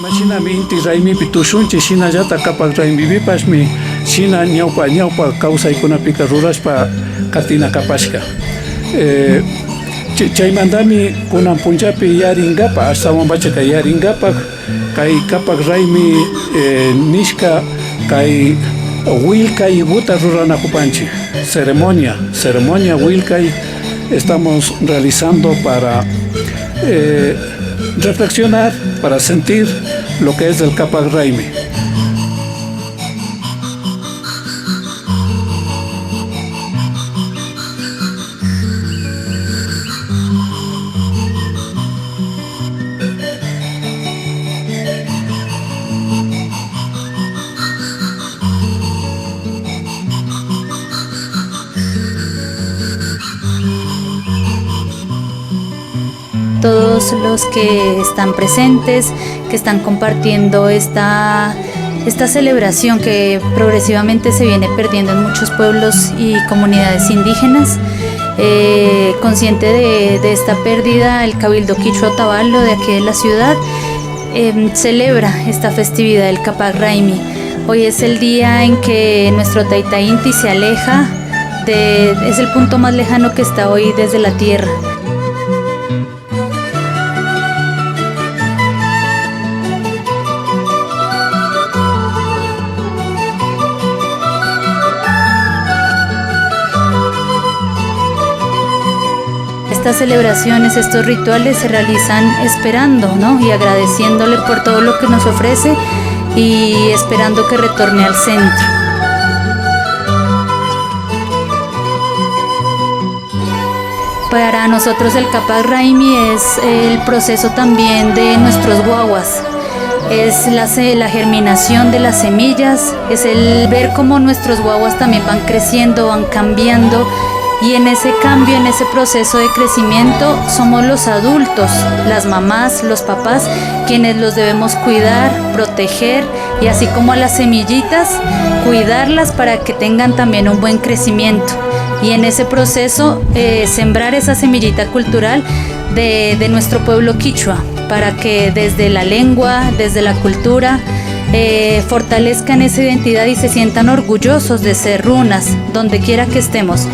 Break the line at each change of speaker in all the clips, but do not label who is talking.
Machinami inti raymipi tushunchi shinallata kapak raymipipashmi shina ñawpa kawsaykunapika rurashpa katina kapashka. Chaymantami kunan punchapi yaringapa ashtawanpacha kay yaringapak kay kapak raymi nishka kay willkay buta ruranakupanchik ceremonia willkay estamos realizando para reflexionar, para sentir lo que es el Capac Raimi.
Todos los que están presentes, que están compartiendo esta celebración que progresivamente se viene perdiendo en muchos pueblos y comunidades indígenas. Consciente de esta pérdida, el Cabildo Quichua Otavalo de aquí de la ciudad celebra esta festividad del Capac Raimi. Hoy es el día en que nuestro Tayta Inti se aleja, es el punto más lejano que está hoy desde la tierra. Estas celebraciones, estos rituales se realizan esperando, ¿no? Y agradeciéndole por todo lo que nos ofrece y esperando que retorne al centro. Para nosotros el Capac Raimi es el proceso también de nuestros guaguas. Es la germinación de las semillas, es el ver cómo nuestros guaguas también van creciendo, van cambiando. Y en ese cambio, en ese proceso de crecimiento, somos los adultos, las mamás, los papás, quienes los debemos cuidar, proteger y así como a las semillitas, cuidarlas para que tengan también un buen crecimiento. Y en ese proceso, sembrar esa semillita cultural de nuestro pueblo quichua, para que desde la lengua, desde la cultura, fortalezcan esa identidad y se sientan orgullosos de ser runas, donde quiera que estemos.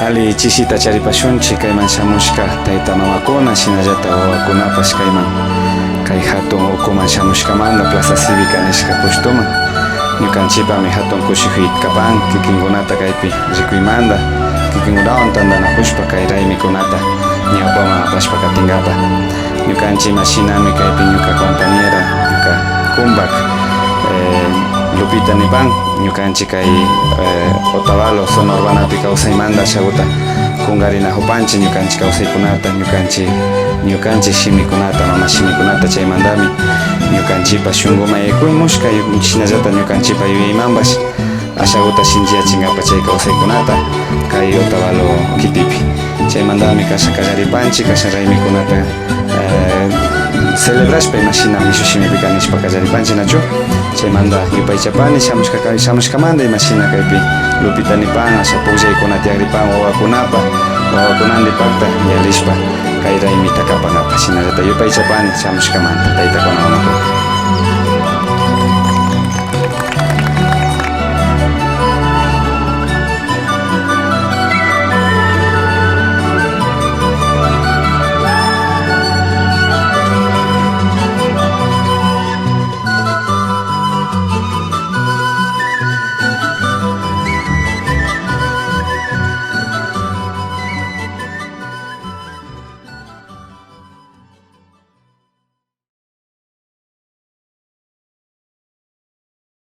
Ali chisita charipashunchi kayman shamushka tayta mamakuna shinallata wawakunapash kay hatun ukuman shamushkamanta Plaza Cívica nishka pushtuman ñukanchipami hatun kushikuy kapan kikinkunata kaypi rikuymanta kikinkunawan tandanakushpa kay raymikunata ñawpaman apashpa katingapa ñukanchima shinami kaypi ñuka compañera ñuka kumbak Lupita nipan ñukanchi kay Otavalo zona urbanapi kawsaymanta ashakuta kungarina hupanchi ñukanchi kawsaykunata ñukanchi shimikunata mama shimikunata chaymantami ñukanchipa shunquma yaykuymushka shinallata ñukanchipa yuyaymanpash ashakuta shinchiyachingapa chay kawsaykunata kay Otavalo kitipi chaymantami kasha kallaripanchi kasha raymikunata celebrashpa imashina mishushimipi kanishpa kallaripanchi nachu chaymanta yupaychapani shamushkamanta imashina kaypi Lupita nipan asha pullay tiagripan wawakunanpipakta yalishpa kay raymita kapanapa shinallata yupaychapani shamushkamanta taytakunawan.